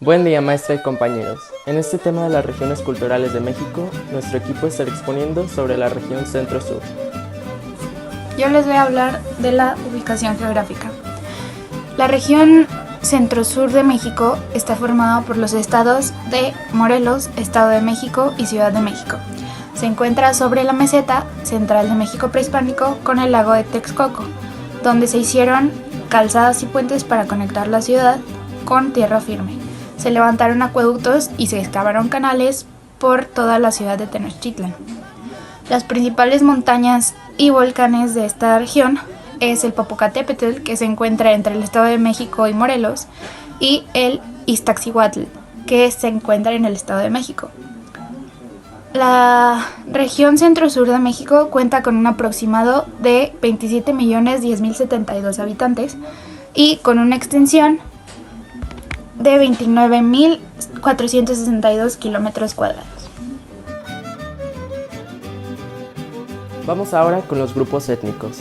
Buen día, maestra y compañeros. En este tema de las regiones culturales de México, nuestro equipo estará exponiendo sobre la región Centro-Sur. Yo les voy a hablar de la ubicación geográfica. La región Centro-Sur de México está formada por los estados de Morelos, Estado de México y Ciudad de México. Se encuentra sobre la meseta central de México prehispánico con el lago de Texcoco, donde se hicieron calzadas y puentes para conectar la ciudad con tierra firme. Se levantaron acueductos y se excavaron canales por toda la ciudad de Tenochtitlan. Las principales montañas y volcanes de esta región es el Popocatépetl, que se encuentra entre el Estado de México y Morelos, y el Iztaccíhuatl, que se encuentra en el Estado de México. La región centro-sur de México cuenta con un aproximado de 27.010.072 habitantes y con una extensión de 29.462 kilómetros cuadrados. Vamos ahora con los grupos étnicos.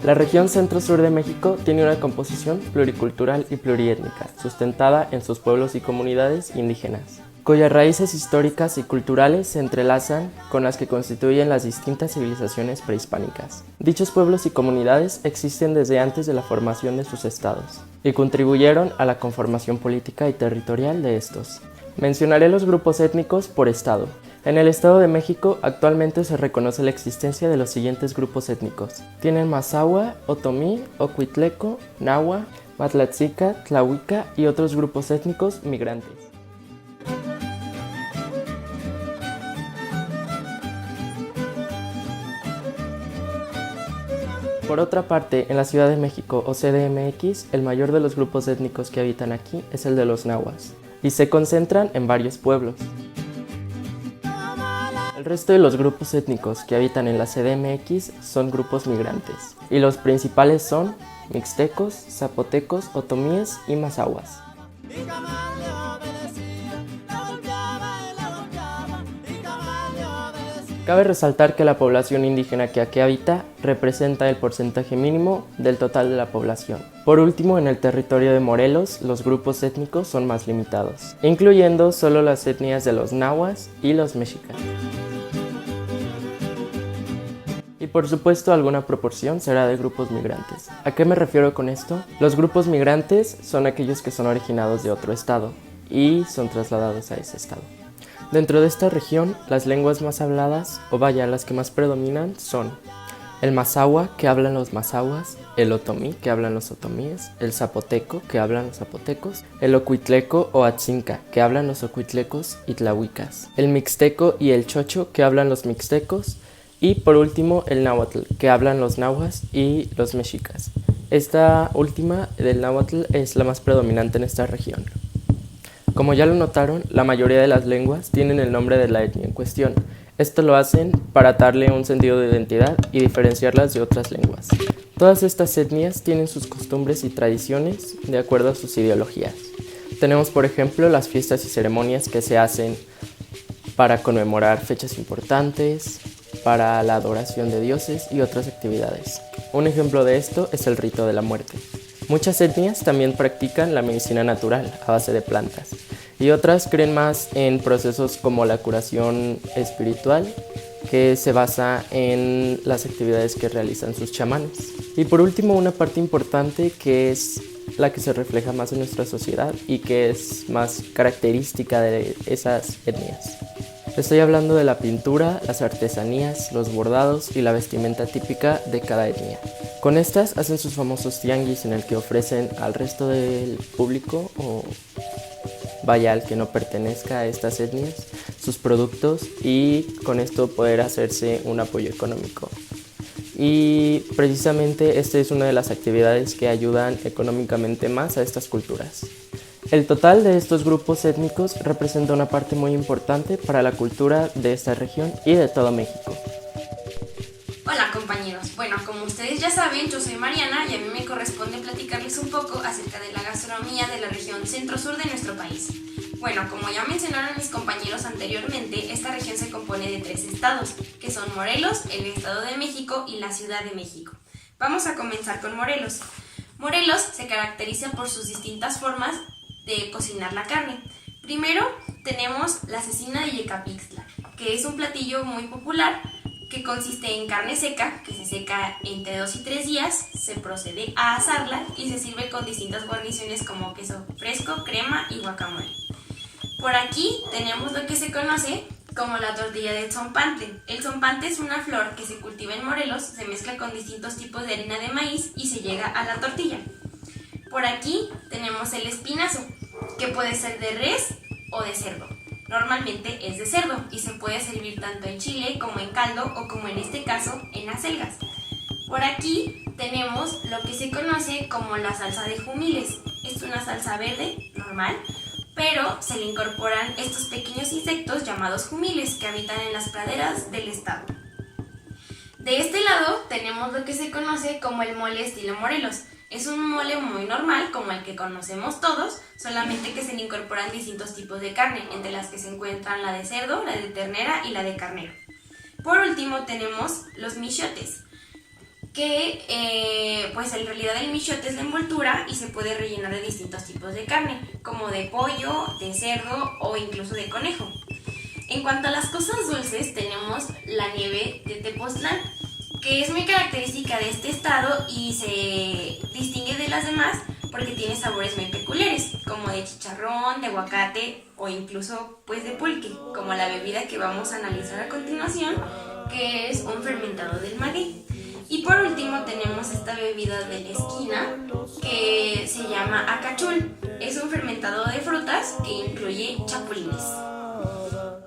La región Centro-Sur de México tiene una composición pluricultural y pluriétnica, sustentada en sus pueblos y comunidades indígenas, cuyas raíces históricas y culturales se entrelazan con las que constituyen las distintas civilizaciones prehispánicas. Dichos pueblos y comunidades existen desde antes de la formación de sus estados y contribuyeron a la conformación política y territorial de estos. Mencionaré los grupos étnicos por estado. En el Estado de México actualmente se reconoce la existencia de los siguientes grupos étnicos. Tienen Mazahua, Otomí, Ocuitleco, Nahua, Matlatzica, Tlahuica y otros grupos étnicos migrantes. Por otra parte, en la Ciudad de México o CDMX, el mayor de los grupos étnicos que habitan aquí es el de los nahuas, y se concentran en varios pueblos. El resto de los grupos étnicos que habitan en la CDMX son grupos migrantes, y los principales son mixtecos, zapotecos, otomíes y mazahuas. Cabe resaltar que la población indígena que aquí habita representa el porcentaje mínimo del total de la población. Por último, en el territorio de Morelos, los grupos étnicos son más limitados, incluyendo solo las etnias de los nahuas y los mexicas. Y por supuesto, alguna proporción será de grupos migrantes. ¿A qué me refiero con esto? Los grupos migrantes son aquellos que son originados de otro estado y son trasladados a ese estado. Dentro de esta región, las lenguas más habladas, o vaya, las que más predominan, son el mazahua, que hablan los mazahuas, el otomí, que hablan los otomíes, el zapoteco, que hablan los zapotecos, el ocuitleco o atzinca, que hablan los ocuitlecos y tlahuicas, el mixteco y el chocho, que hablan los mixtecos, y por último el náhuatl, que hablan los nahuas y los mexicas. Esta última del náhuatl es la más predominante en esta región. Como ya lo notaron, la mayoría de las lenguas tienen el nombre de la etnia en cuestión. Esto lo hacen para darle un sentido de identidad y diferenciarlas de otras lenguas. Todas estas etnias tienen sus costumbres y tradiciones de acuerdo a sus ideologías. Tenemos, por ejemplo, las fiestas y ceremonias que se hacen para conmemorar fechas importantes, para la adoración de dioses y otras actividades. Un ejemplo de esto es el rito de la muerte. Muchas etnias también practican la medicina natural a base de plantas y otras creen más en procesos como la curación espiritual, que se basa en las actividades que realizan sus chamanes. Y por último, una parte importante que es la que se refleja más en nuestra sociedad y que es más característica de esas etnias. Estoy hablando de la pintura, las artesanías, los bordados y la vestimenta típica de cada etnia. Con estas hacen sus famosos tianguis en el que ofrecen al resto del público o vaya al que no pertenezca a estas etnias sus productos y con esto poder hacerse un apoyo económico. Y precisamente esta es una de las actividades que ayudan económicamente más a estas culturas. El total de estos grupos étnicos representa una parte muy importante para la cultura de esta región y de todo México. Hola compañeros, bueno, como ustedes ya saben, yo soy Mariana y a mí me corresponde platicarles un poco acerca de la gastronomía de la región centro-sur de nuestro país. Bueno, como ya mencionaron mis compañeros anteriormente, esta región se compone de 3 estados, que son Morelos, el Estado de México y la Ciudad de México. Vamos a comenzar con Morelos. Morelos se caracteriza por sus distintas formas de cocinar la carne. Primero tenemos la cecina de Yecapixtla, que es un platillo muy popular que consiste en carne seca, que se seca entre 2 y 3 días, se procede a asarla y se sirve con distintas guarniciones como queso fresco, crema y guacamole. Por aquí tenemos lo que se conoce como la tortilla de tzompante. El tzompante es una flor que se cultiva en Morelos, se mezcla con distintos tipos de harina de maíz y se llega a la tortilla. Por aquí tenemos el espinazo, que puede ser de res o de cerdo. Normalmente es de cerdo y se puede servir tanto en chile como en caldo o como en este caso en acelgas. Por aquí tenemos lo que se conoce como la salsa de jumiles. Es una salsa verde normal, pero se le incorporan estos pequeños insectos llamados jumiles que habitan en las praderas del estado. De este lado tenemos lo que se conoce como el mole estilo Morelos. Es un mole muy normal, como el que conocemos todos, solamente que se le incorporan distintos tipos de carne, entre las que se encuentran la de cerdo, la de ternera y la de carnero. Por último tenemos los michotes, que pues en realidad el michote es la envoltura y se puede rellenar de distintos tipos de carne, como de pollo, de cerdo o incluso de conejo. En cuanto a las cosas dulces, tenemos la nieve de Tepoztlán, que es muy característica de este estado y se distingue de las demás porque tiene sabores muy peculiares, como de chicharrón, de aguacate o incluso pues de pulque, como la bebida que vamos a analizar a continuación, que es un fermentado del maguey. Y por último tenemos esta bebida de la esquina que se llama acachul. Es un fermentado de frutas que incluye chapulines.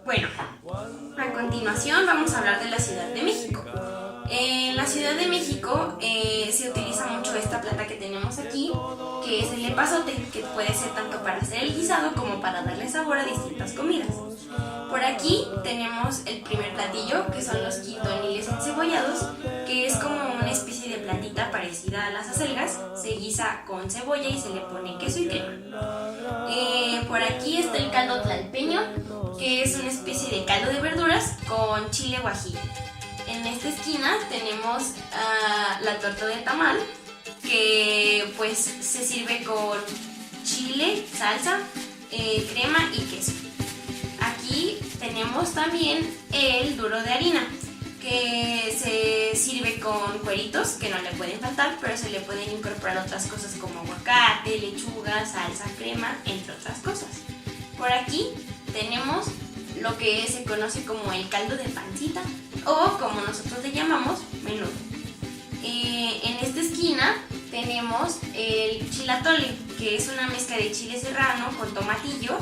Bueno, a continuación vamos a hablar de la Ciudad de México. En la Ciudad de México se utiliza mucho esta planta que tenemos aquí, que es el epazote, que puede ser tanto para hacer el guisado como para darle sabor a distintas comidas. Por aquí tenemos el primer platillo, que son los quintoniles encebollados, que es como una especie de plantita parecida a las acelgas, se guisa con cebolla y se le pone queso y crema. Por aquí está el caldo tlalpeño, que es una especie de caldo de verduras con chile guajillo. En esta esquina tenemos la torta de tamal, que pues se sirve con chile, salsa, crema y queso. Aquí tenemos también el duro de harina, que se sirve con cueritos, que no le pueden faltar, pero se le pueden incorporar otras cosas como aguacate, lechuga, salsa, crema, entre otras cosas. Por aquí tenemos lo que se conoce como el caldo de pancita, o como nosotros le llamamos, menudo. En esta esquina tenemos el chilatole, que es una mezcla de chile serrano con tomatillo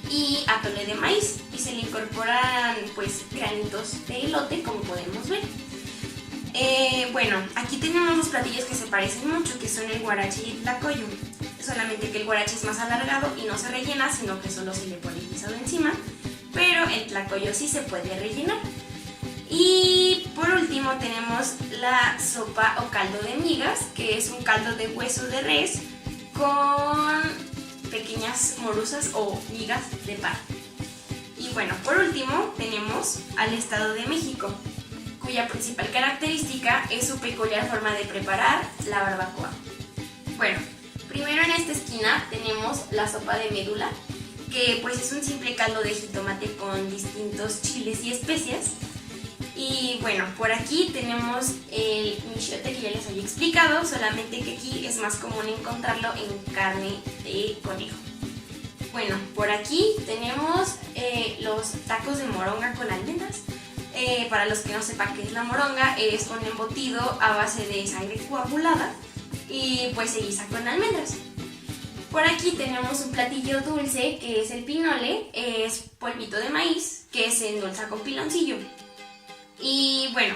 y atole de maíz, y se le incorporan pues granitos de elote, como podemos ver. Bueno, aquí tenemos los platillos que se parecen mucho, que son el guarache y el tlacoyo, solamente que el guarache es más alargado y no se rellena, sino que solo se le pone guisado encima, pero el tlacoyo sí se puede rellenar. Y por último tenemos la sopa o caldo de migas, que es un caldo de hueso de res con pequeñas morusas o migas de pan. Y bueno, por último tenemos al Estado de México, cuya principal característica es su peculiar forma de preparar la barbacoa. Bueno, primero en esta esquina tenemos la sopa de médula, que pues es un simple caldo de jitomate con distintos chiles y especias. Y bueno, por aquí tenemos el michote que ya les había explicado, solamente que aquí es más común encontrarlo en carne de conejo. Bueno, por aquí tenemos los tacos de moronga con almendras. Para los que no sepan qué es la moronga, es un embutido a base de sangre coagulada y pues se guisa con almendras. Por aquí tenemos un platillo dulce que es el pinole, es polvito de maíz que se endulza con piloncillo. Y bueno,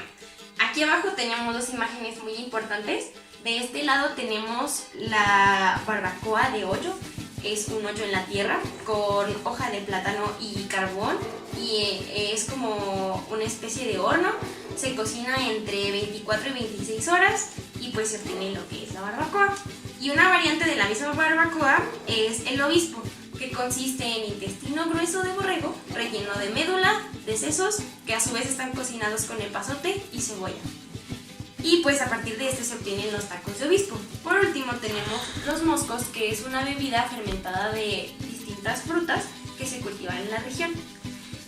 aquí abajo tenemos dos imágenes muy importantes. De este lado tenemos la barbacoa de hoyo, es un hoyo en la tierra con hoja de plátano y carbón, y es como una especie de horno. Se cocina entre 24 y 26 horas y pues se obtiene lo que es la barbacoa. Y una variante de la misma barbacoa es el obispo, que consiste en intestino grueso de borrego relleno de médula, de sesos, que a su vez están cocinados con epazote y cebolla. Y pues a partir de este se obtienen los tacos de obispo. Por último tenemos los moscos, que es una bebida fermentada de distintas frutas que se cultivan en la región.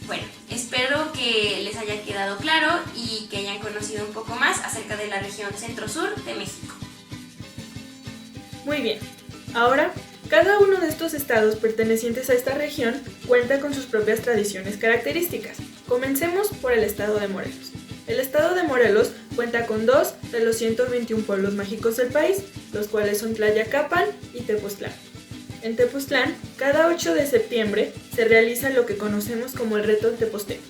Bueno, espero que les haya quedado claro y que hayan conocido un poco más acerca de la región centro-sur de México. Muy bien, ahora cada uno de estos estados pertenecientes a esta región cuenta con sus propias tradiciones características. Comencemos por el estado de Morelos. El estado de Morelos cuenta con 2 de los 121 pueblos mágicos del país, los cuales son Tlayacapan y Tepoztlán. En Tepoztlán, cada 8 de septiembre se realiza lo que conocemos como el Reto Tepozteco.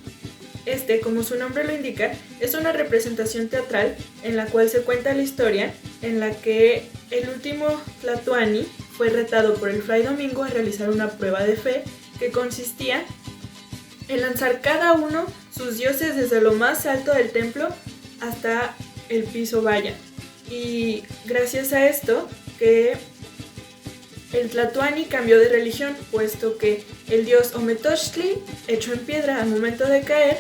Este, como su nombre lo indica, es una representación teatral en la cual se cuenta la historia en la que el último tlatoani fue retado por el Fray Domingo a realizar una prueba de fe que consistía en lanzar cada uno sus dioses desde lo más alto del templo hasta el piso vaya. Y gracias a esto que el tlatoani cambió de religión, puesto que el dios Ometochtli, hecho en piedra al momento de caer,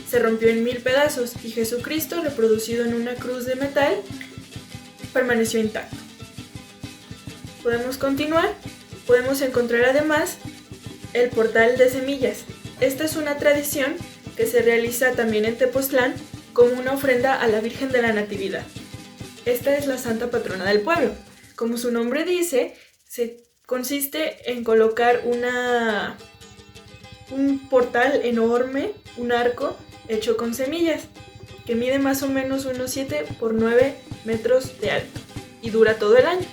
se rompió en 1000 pedazos y Jesucristo, reproducido en una cruz de metal, permaneció intacto. Podemos continuar. Podemos encontrar además el portal de semillas. Esta es una tradición que se realiza también en Tepoztlán como una ofrenda a la Virgen de la Natividad. Esta es la santa patrona del pueblo. Como su nombre dice, consiste en colocar un portal enorme, un arco hecho con semillas, que mide más o menos unos 7 por 9 metros de alto y dura todo el año.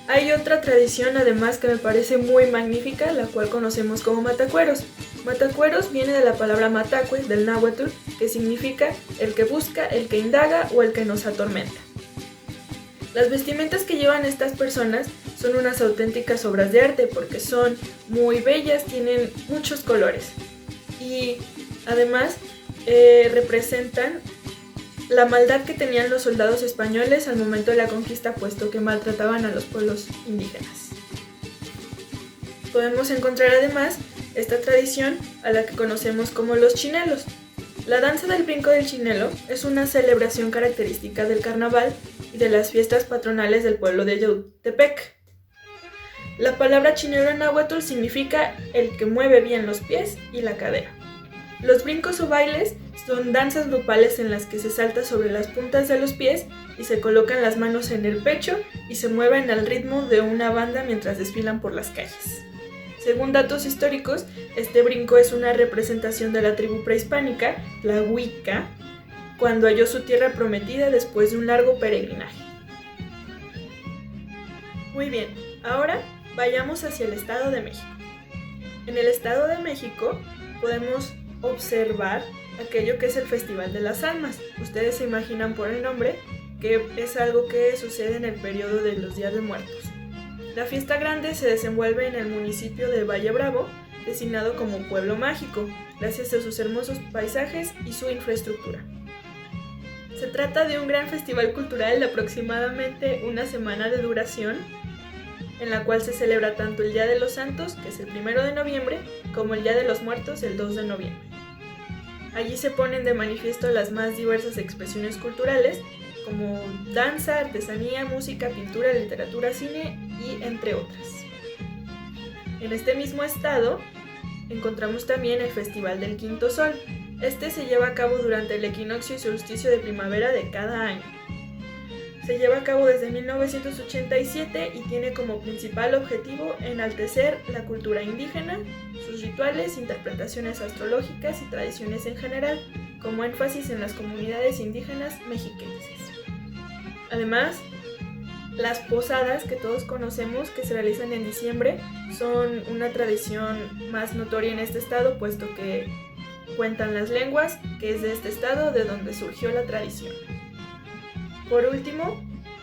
Hay otra tradición además que me parece muy magnífica, la cual conocemos como matacueros. Matacueros viene de la palabra matacue, del náhuatl, que significa el que busca, el que indaga o el que nos atormenta. Las vestimentas que llevan estas personas son unas auténticas obras de arte porque son muy bellas, tienen muchos colores y además representan la maldad que tenían los soldados españoles al momento de la conquista, puesto que maltrataban a los pueblos indígenas. Podemos encontrar además esta tradición a la que conocemos como los chinelos. La danza del brinco del chinelo es una celebración característica del carnaval y de las fiestas patronales del pueblo de Yautepec. La palabra chinelo en náhuatl significa el que mueve bien los pies y la cadera. Los brincos o bailes son danzas grupales en las que se salta sobre las puntas de los pies y se colocan las manos en el pecho y se mueven al ritmo de una banda mientras desfilan por las calles. Según datos históricos, este brinco es una representación de la tribu prehispánica, la Huica, cuando halló su tierra prometida después de un largo peregrinaje. Muy bien, ahora vayamos hacia el Estado de México. En el Estado de México podemos observar aquello que es el Festival de las Almas. Ustedes se imaginan por el nombre que es algo que sucede en el periodo de los Días de Muertos. La fiesta grande se desenvuelve en el municipio de Valle Bravo, designado como Pueblo Mágico, gracias a sus hermosos paisajes y su infraestructura. Se trata de un gran festival cultural de aproximadamente una semana de duración, en la cual se celebra tanto el Día de los Santos, que es el 1 de noviembre, como el Día de los Muertos, el 2 de noviembre. Allí se ponen de manifiesto las más diversas expresiones culturales, como danza, artesanía, música, pintura, literatura, cine y entre otras. En este mismo estado encontramos también el Festival del Quinto Sol. Este se lleva a cabo durante el equinoccio y solsticio de primavera de cada año. Se lleva a cabo desde 1987 y tiene como principal objetivo enaltecer la cultura indígena, sus rituales, interpretaciones astrológicas y tradiciones en general, como énfasis en las comunidades indígenas mexiquenses. Además, las posadas que todos conocemos que se realizan en diciembre son una tradición más notoria en este estado, puesto que cuentan las lenguas, que es de este estado de donde surgió la tradición. Por último,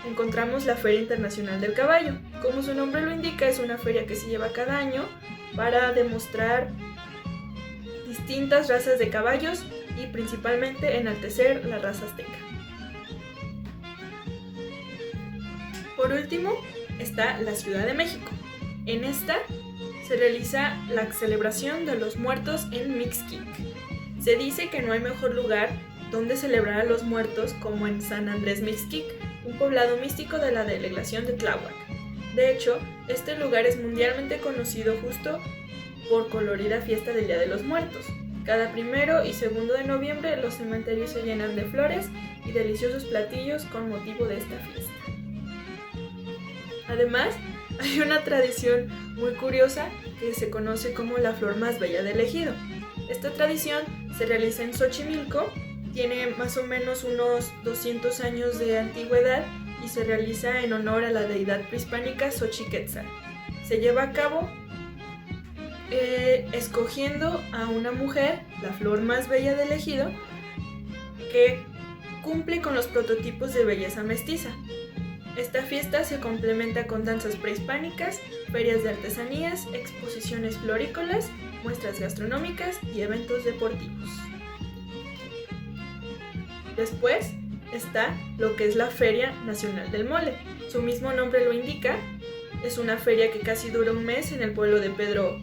encontramos la Feria Internacional del Caballo. Como su nombre lo indica, es una feria que se lleva cada año para demostrar distintas razas de caballos y principalmente enaltecer la raza azteca. Por último, está la Ciudad de México. En esta se realiza la celebración de los muertos en Mixquic. Se dice que no hay mejor lugar donde celebrar a los muertos como en San Andrés Mixquic, un poblado místico de la delegación de Tláhuac. De hecho, este lugar es mundialmente conocido justo por colorida fiesta del Día de los Muertos. Cada 1 y 2 de noviembre los cementerios se llenan de flores y deliciosos platillos con motivo de esta fiesta. Además, hay una tradición muy curiosa que se conoce como la flor más bella del ejido. Esta tradición se realiza en Xochimilco, tiene más o menos unos 200 años de antigüedad y se realiza en honor a la deidad prehispánica Xochiquetzal. Se lleva a cabo escogiendo a una mujer, la flor más bella del ejido, que cumple con los prototipos de belleza mestiza. Esta fiesta se complementa con danzas prehispánicas, ferias de artesanías, exposiciones florícolas, muestras gastronómicas y eventos deportivos. Después está lo que es la Feria Nacional del Mole. Su mismo nombre lo indica, es una feria que casi dura un mes en el pueblo de Pedro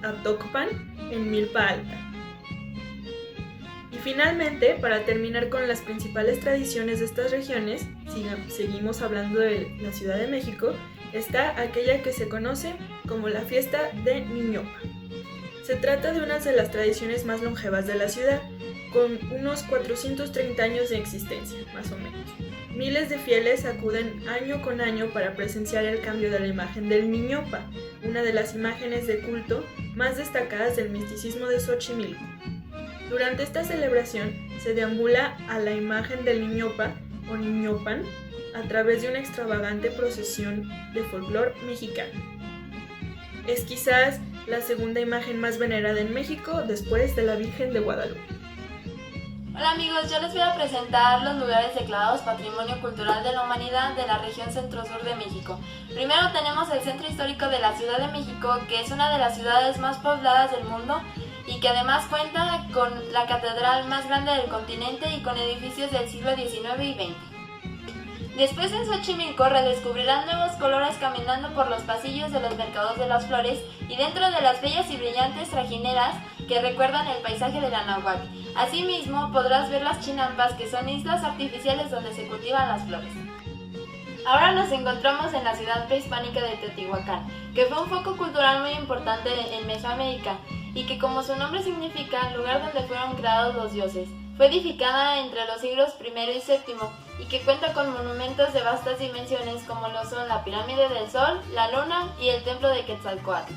Actopan, en Milpa Alta. Y finalmente, para terminar con las principales tradiciones de estas regiones, seguimos hablando de la Ciudad de México, está aquella que se conoce como la fiesta de Niñopa. Se trata de una de las tradiciones más longevas de la ciudad, con unos 430 años de existencia, más o menos. Miles de fieles acuden año con año para presenciar el cambio de la imagen del Niñopa, una de las imágenes de culto más destacadas del misticismo de Xochimilco. Durante esta celebración se deambula a la imagen del Niñopa o Niñopan a través de una extravagante procesión de folclore mexicano. Es quizás la segunda imagen más venerada en México después de la Virgen de Guadalupe. Hola amigos, yo les voy a presentar los lugares declarados Patrimonio Cultural de la Humanidad de la región centro-sur de México. Primero tenemos el Centro Histórico de la Ciudad de México, que es una de las ciudades más pobladas del mundo y que además cuenta con la catedral más grande del continente y con edificios del siglo XIX y XX. Después en Xochimilco redescubrirán nuevos colores caminando por los pasillos de los mercados de las flores y dentro de las bellas y brillantes trajineras que recuerdan el paisaje de la Náhuac. Asimismo, podrás ver las chinampas, que son islas artificiales donde se cultivan las flores. Ahora nos encontramos en la ciudad prehispánica de Teotihuacán, que fue un foco cultural muy importante en Mesoamérica y que, como su nombre significa, lugar donde fueron creados los dioses. Fue edificada entre los siglos I y VII y que cuenta con monumentos de vastas dimensiones como lo son la Pirámide del Sol, la Luna y el Templo de Quetzalcóatl.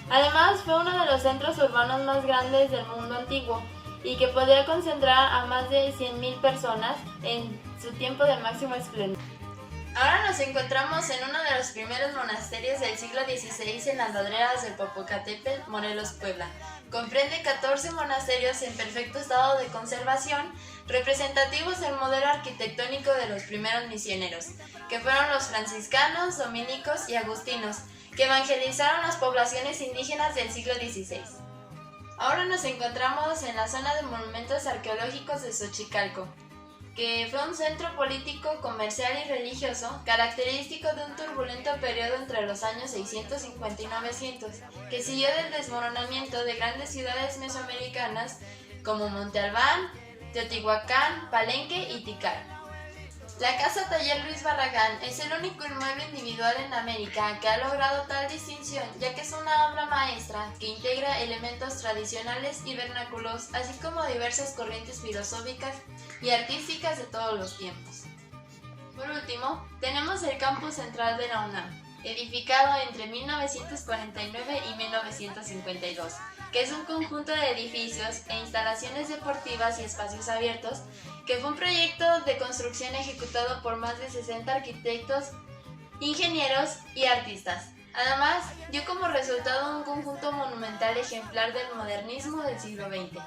Además, fue uno de los centros urbanos más grandes del mundo antiguo y que podía concentrar a más de 100,000 personas en su tiempo de máximo esplendor. Ahora nos encontramos en uno de los primeros monasterios del siglo XVI en las laderas del Popocatépetl, Morelos, Puebla. Comprende 14 monasterios en perfecto estado de conservación, representativos del modelo arquitectónico de los primeros misioneros, que fueron los franciscanos, dominicos y agustinos, que evangelizaron las poblaciones indígenas del siglo XVI. Ahora nos encontramos en la zona de monumentos arqueológicos de Xochicalco, que fue un centro político, comercial y religioso característico de un turbulento periodo entre los años 650 y 900, que siguió del desmoronamiento de grandes ciudades mesoamericanas como Monte Albán, Teotihuacán, Palenque y Tikal. La Casa Taller Luis Barragán es el único inmueble individual en América que ha logrado tal distinción, ya que es una obra maestra que integra elementos tradicionales y vernáculos, así como diversas corrientes filosóficas y artísticas de todos los tiempos. Por último, tenemos el campus central de la UNAM, edificado entre 1949 y 1952, que es un conjunto de edificios e instalaciones deportivas y espacios abiertos, que fue un proyecto de construcción ejecutado por más de 60 arquitectos, ingenieros y artistas. Además, dio como resultado un conjunto monumental ejemplar del modernismo del siglo XX.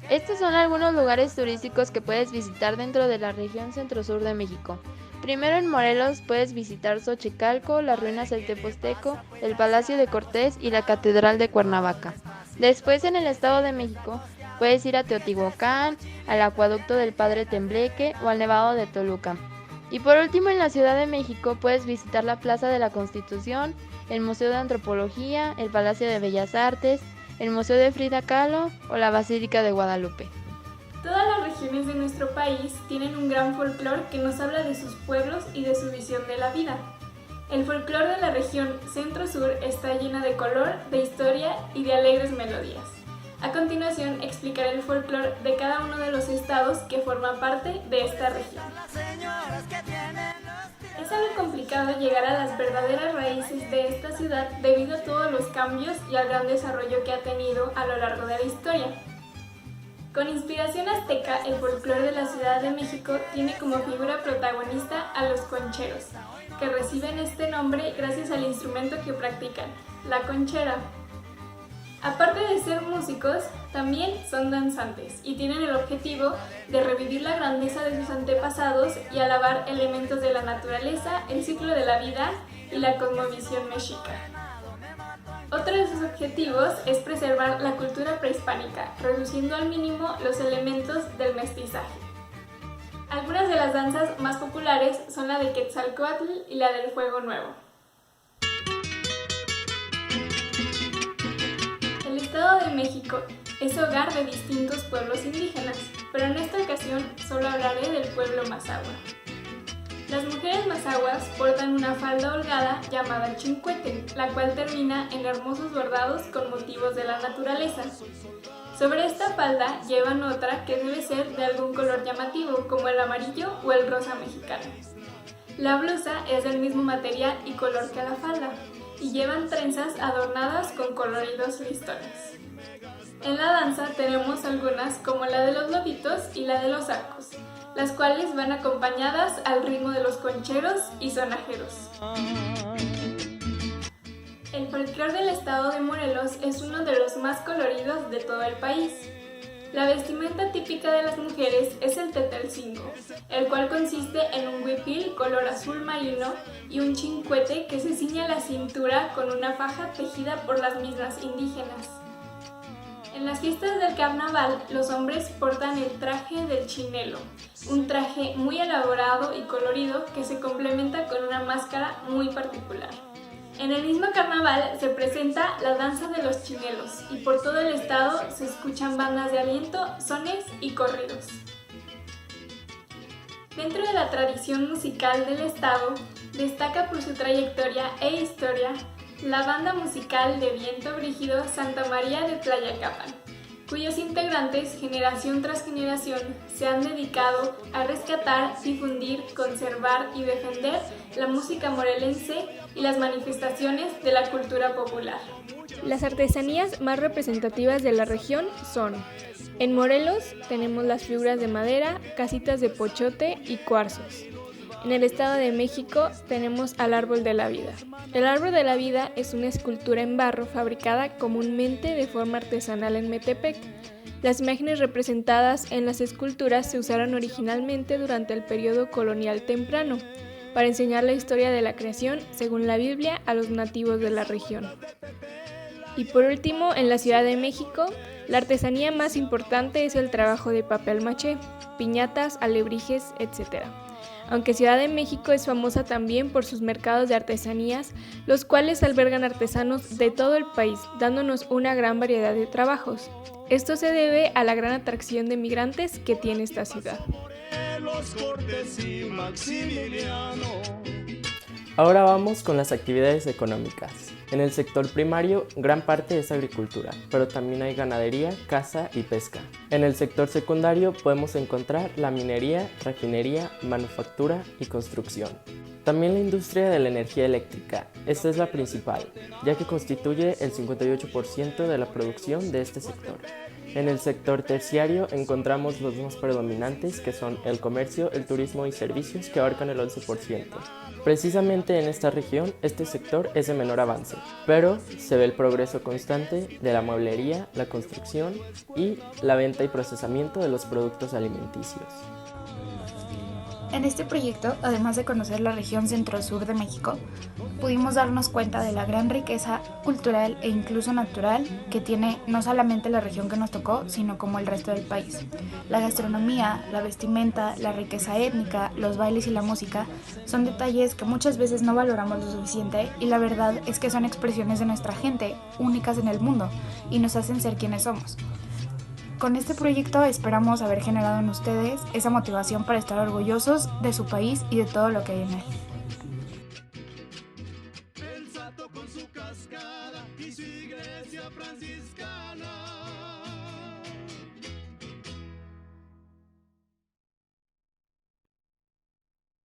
Estos son algunos lugares turísticos que puedes visitar dentro de la región centro-sur de México. Primero en Morelos puedes visitar Xochicalco, las ruinas del Teposteco, el Palacio de Cortés y la Catedral de Cuernavaca. Después en el Estado de México puedes ir a Teotihuacán, al Acueducto del Padre Tembleque o al Nevado de Toluca. Y por último en la Ciudad de México puedes visitar la Plaza de la Constitución, el Museo de Antropología, el Palacio de Bellas Artes, el Museo de Frida Kahlo o la Basílica de Guadalupe. Todas las regiones de nuestro país tienen un gran folclore que nos habla de sus pueblos y de su visión de la vida. El folclore de la región Centro-Sur está llena de color, de historia y de alegres melodías. A continuación explicaré el folclore de cada uno de los estados que forman parte de esta región. Es algo complicado llegar a las verdaderas raíces de esta ciudad debido a todos los cambios y al gran desarrollo que ha tenido a lo largo de la historia. Con inspiración azteca, el folclore de la Ciudad de México tiene como figura protagonista a los concheros, que reciben este nombre gracias al instrumento que practican, la conchera. Aparte de ser músicos, también son danzantes y tienen el objetivo de revivir la grandeza de sus antepasados y alabar elementos de la naturaleza, el ciclo de la vida y la cosmovisión mexica. Otro de sus objetivos es preservar la cultura prehispánica, reduciendo al mínimo los elementos del mestizaje. Algunas de las danzas más populares son la de Quetzalcóatl y la del Fuego Nuevo. El Estado de México es hogar de distintos pueblos indígenas, pero en esta ocasión solo hablaré del pueblo mazahua. Las mujeres mazahuas portan una falda holgada llamada chincuete, la cual termina en hermosos bordados con motivos de la naturaleza. Sobre esta falda llevan otra que debe ser de algún color llamativo, como el amarillo o el rosa mexicano. La blusa es del mismo material y color que la falda, y llevan trenzas adornadas con coloridos listones. En la danza tenemos algunas como la de los lobitos y la de los arcos, las cuales van acompañadas al ritmo de los concheros y sonajeros. El folclore del estado de Morelos es uno de los más coloridos de todo el país. La vestimenta típica de las mujeres es el tetelcingo, el cual consiste en un huipil color azul marino y un chincuete que se ciña a la cintura con una faja tejida por las mismas indígenas. En las fiestas del carnaval, los hombres portan el traje del chinelo, un traje muy elaborado y colorido que se complementa con una máscara muy particular. En el mismo carnaval se presenta la danza de los chinelos y por todo el estado se escuchan bandas de aliento, sones y corridos. Dentro de la tradición musical del estado, destaca por su trayectoria e historia la banda musical de viento brígido Santa María de Tlayacapan, cuyos integrantes, generación tras generación, se han dedicado a rescatar, difundir, conservar y defender la música morelense y las manifestaciones de la cultura popular. Las artesanías más representativas de la región son: en Morelos tenemos las figuras de madera, casitas de pochote y cuarzos. En el Estado de México tenemos al Árbol de la Vida. El Árbol de la Vida es una escultura en barro fabricada comúnmente de forma artesanal en Metepec. Las imágenes representadas en las esculturas se usaron originalmente durante el periodo colonial temprano, para enseñar la historia de la creación, según la Biblia, a los nativos de la región. Y por último, en la Ciudad de México, la artesanía más importante es el trabajo de papel maché, piñatas, alebrijes, etc. Aunque Ciudad de México es famosa también por sus mercados de artesanías, los cuales albergan artesanos de todo el país, dándonos una gran variedad de trabajos. Esto se debe a la gran atracción de migrantes que tiene esta ciudad. Ahora vamos con las actividades económicas. En el sector primario, gran parte es agricultura, pero también hay ganadería, caza y pesca. En el sector secundario podemos encontrar la minería, refinería, manufactura y construcción. También la industria de la energía eléctrica, esta es la principal, ya que constituye el 58% de la producción de este sector. En el sector terciario encontramos los más predominantes, que son el comercio, el turismo y servicios, que abarcan el 11%. Precisamente en esta región, este sector es de menor avance, pero se ve el progreso constante de la mueblería, la construcción y la venta y procesamiento de los productos alimenticios. En este proyecto, además de conocer la región centro-sur de México, pudimos darnos cuenta de la gran riqueza cultural e incluso natural que tiene no solamente la región que nos tocó, sino como el resto del país. La gastronomía, la vestimenta, la riqueza étnica, los bailes y la música son detalles que muchas veces no valoramos lo suficiente, y la verdad es que son expresiones de nuestra gente, únicas en el mundo, y nos hacen ser quienes somos. Con este proyecto esperamos haber generado en ustedes esa motivación para estar orgullosos de su país y de todo lo que hay en él. El Sato con su cascada y su iglesia franciscana.